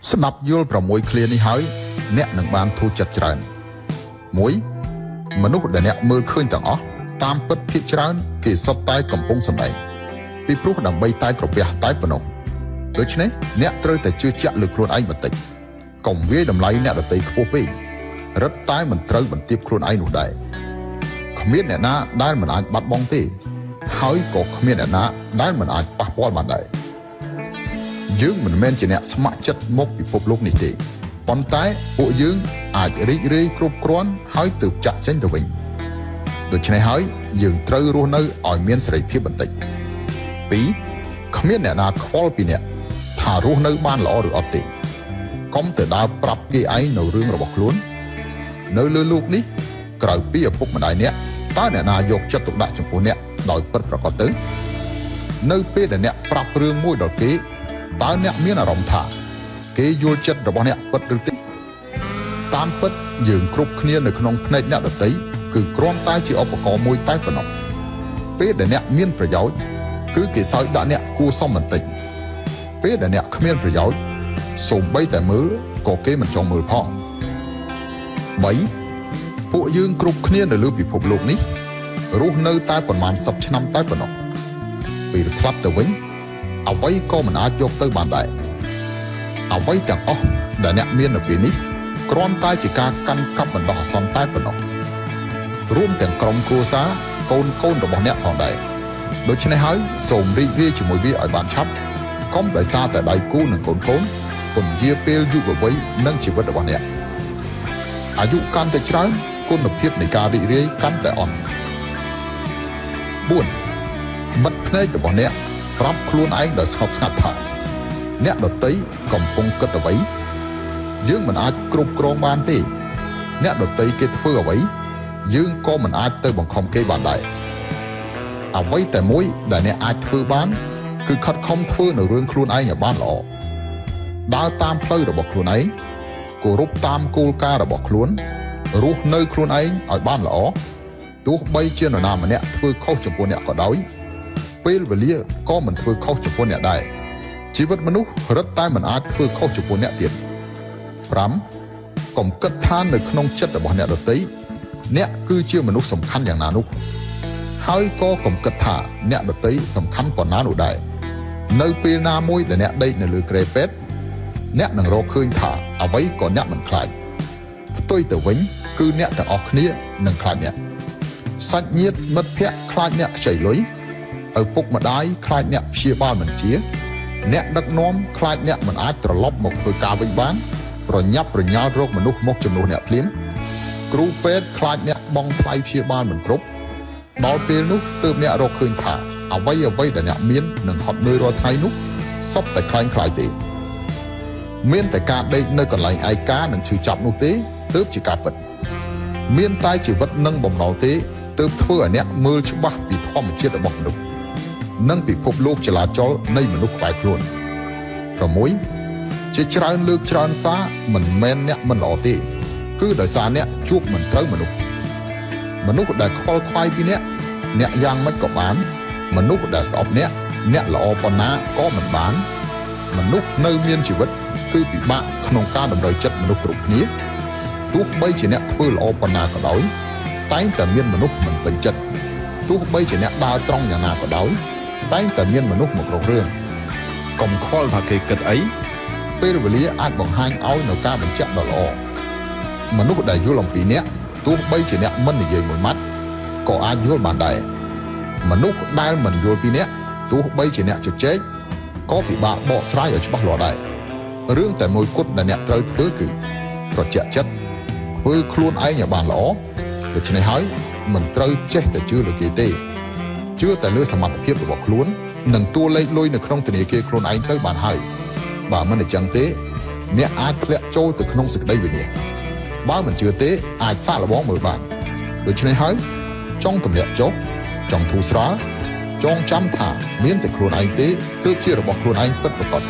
ស្ដាប់យល់ប្រមួយឃ្លានេះហើយអ្នកនឹងបានធូរចិត្តច្រើនមួយមនុស្សដែលអ្នកមើលឃើញទាំងអស់តាមពិតភាគច្រើនគេសុទ្ធតែកំពុងសម្ដែងពីព្រោះដើម្បីតែក្រពះតែប៉ុណ្ណោះដូច្នេះអ្នកត្រូវតែជឿជាក់លើខ្លួនឯងបន្តិចកុំវាយតម្លៃអ្នកដទៃខ្ពស់ពេករឹតតែមិនត្រូវបន្ទាបខ្លួនឯងនោះដែរគ្មានអ្នកណាដែលមិនអាចបាត់បង់ទេហើយក៏គ្មានអ្នកណាដែលមិនអាចប៉ះពាល់បានដែរយើងមិនមែនជាអ្នកស្ម័គ្រចិត្តមកពិភពលោកនេះទេប៉ុន្តែពួកយើងអាចរីករាយគ្រប់គ្រាន់ហើយទើបចាក់ចេញទៅវិញដូច្នេះហើយយើងត្រូវរស់នៅឲ្យមានសេរីភាពបន្តិច2គ្មានអ្នកណាខ្វល់ពីអ្នកថារស់នៅបានល្អឬអត់ទេកុំទៅដើរប្រាប់គេឯងនៅរឿងរបស់ខ្លួននៅលើโลกនេះក្រៅពីឪពុកម្ដាយអ្នកតើអ្នកណាយកចិត្តទុកដាក់ចំពោះអ្នកដោយពិតប្រាកដទៅនៅពេលដែលអ្នកប្រាប់រឿងមួយដល់គេតើអ្នកមានអារម្មណ៍ថាគេយល់ចិត្តរបស់អ្នកពិតឬទេតាមពិតយើងគ្រប់គ្នានៅក្នុងផ្នែកអ្នកដទៃគឺគ្រាន់តែជាឧបករណ៍មួយតែប៉ុណ្ណោះពេលដែលអ្នកមានប្រយោជន៍គឺគេសើចដាក់អ្នកគួរសមបន្តិចពេលដែលអ្នកគ្មានប្រយោជន៍សូម្បីតែមើលក៏គេមិនចង់មើលផង3ពួកយើងគ្រប់គ្នានៅលើពិភពលោកនេះរស់នៅតែប្រមាណ10ឆ្នាំតែប៉ុណ្ណោះពេលស្លាប់ទៅវិញអ្វីក៏មិនអាចយកទៅបានដែរអ្វីទាំងអស់ដែលអ្នកមាននៅពេលនេះគ្រាន់តែជាការកាន់កាប់បណ្ដោះអាសន្នតែប៉ុណ្ណោះរួមទាំងក្រុមគ្រួសារកូនរបស់អ្នកផងដែរដូច្នេះហើយសូមរីករាយជាមួយវាឲ្យបានឆាប់កុំដោយសារតែដៃគូនិងកូនពន្យាពេលយុវវ័យនិងជីវិតរបស់អ្នកអាយុកាន់តែច្រើនគុណភាពនៃការរីករាយកាន់តែអន់4បិទភ្នែករបស់អ្នកប្រាប់ខ្លួនឯងដោយស្ងប់ស្ងាត់ថាអ្នកដទៃកំពុងគិតអ្វីយើងមិនអាចគ្រប់គ្រងបានទេអ្នកដទៃគេធ្វើអ្វីយើងក៏មិនអាចទៅបង្ខំគេបានដែរអ្វីតែមួយដែលអ្នកអាចធ្វើបានគឺខិតខំធ្វើនៅរឿងខ្លួនឯងឲ្យបានល្អដើរតាមផ្លូវរបស់ខ្លួនឯងគោរពតាមគោលការណ៍របស់ខ្លួនរស់នៅខ្លួនឯងឲ្យបានល្អទោះបីជានរណាម្នាក់ធ្វើខុសចំពោះអ្នកក៏ដោយពេលវេលាក៏មិនធ្វើខុសចំពោះអ្នកដែរជីវិតមនុស្សរឹតតែមិនអាចធ្វើខុសចំពោះអ្នកទៀត5កុំគិតថានៅក្នុងចិត្តរបស់អ្នកដទៃអ្នកគឺជាមនុស្សសំខាន់យ៉ាងណានោះហើយក៏កុំគិតថាអ្នកដទៃសំខាន់ប៉ុណ្ណានោះដែរនៅពេលណាមួយដែលអ្នកដេកនៅលើគ្រែពេទ្យអ្នកនឹងរកឃើញថាអ្វីក៏អ្នកមិនខ្លាចផ្ទុយទៅវិញគឺអ្នកទាំងអស់គ្នានឹងខ្លាចអ្នកសាច់ញាតិមិត្តភ័ក្តិខ្លាចអ្នកខ្ចីលុយឪពុកម្ដាយខ្លាចអ្នកព្យាបាលមិនជាអ្នកដឹកនាំខ្លាចអ្នកមិនអាចត្រឡប់មកធ្វើការវិញបានប្រញាប់ប្រញាល់រកមនុស្សមកជំនួសអ្នកភ្លាមគ្រូពេទ្យខ្លាចអ្នកបង់ថ្លៃព្យាបាលមិនគ្រប់ដល់ពេលនោះទើបអ្នករកឃើញថាអ្វីដែលអ្នកមាននឹងហត់នឿយរាល់ថ្ងៃនោះសុទ្ធតែខ្លាំងខ្លាយទេមានតែការដេកនៅកន្លែងឯកានិងឈឺចាប់នោះទេទើបជាការពិតមានតែជីវិតនិងបំណុលទេទើបធ្វើឲ្យអ្នកមើលច្បាស់ពីធម្មជាតិរបស់មនុស្សនិងពិភពលោកចលាចលនៃមនុស្សក្បែរខ្លួន6ជាច្រើនលើកច្រើនសារមិនមែនអ្នកមិនល្អទេគឺដោយសារអ្នកជួបមិនត្រូវមនុស្សដែលខ្វល់ខ្វាយពីអ្នកយ៉ាងម៉េចក៏បានមនុស្សដែលស្អប់អ្នកល្អប៉ុណ្ណាក៏មិនបានមនុស្សនៅមានជីវិតគឺពិបាកក្នុងការតម្រូវចិត្តមនុស្សគ្រប់គ្នាទោះបីជាអ្នកធ្វើល្អប៉ុណ្ណាក៏ដោយតែងតែមានមនុស្សមិនពេញចិត្តទោះបីជាអ្នកដើរត្រង់យ៉ាងណាក៏ដោយតែងតែមានមនុស្សមករករឿងកុំខ្វល់ថាគេគិតអីពេលវេលាអាចបង្ហាញឲ្យនៅការបញ្ជាក់ដ៏ល្អមនុស្សដែលយល់អំពីអ្នកទោះបីជាអ្នកមិននិយាយមួយម៉ាត់ក៏អាចយល់បានដែរមនុស្សដែលមិនយល់ពីអ្នកទោះបីជាអ្នកជជែកក៏ពិបាកបកស្រាយឲ្យច្បាស់លាស់ដែររឿងតែមួយគត់ដែលអ្នកត្រូវធ្វើគឺត្រជាក់ចិត្តធ្វើខ្លួនឯងឲ្យបានល្អដូច្នេះហើយមិនត្រូវចេះតែជឿលើគេទេជឿតែលើសមត្ថភាពរបស់ខ្លួននិងតួលេខលុយនៅក្នុងធនាគារខ្លួនឯងទៅបានហើយបើមិនអញ្ចឹងទេអ្នកអាចធ្លាក់ចូលទៅក្នុងសេចក្តីវិនាសបើមិនជឿទេអាចសាកល្បងមើលបានដូច្នេះហើយចង់ទម្លាក់ចុះចង់ធូរស្រាលចងចាំថាមានតែខ្លួនឯងទេទើបជារបស់ខ្លួនឯងពិតប្រាកដ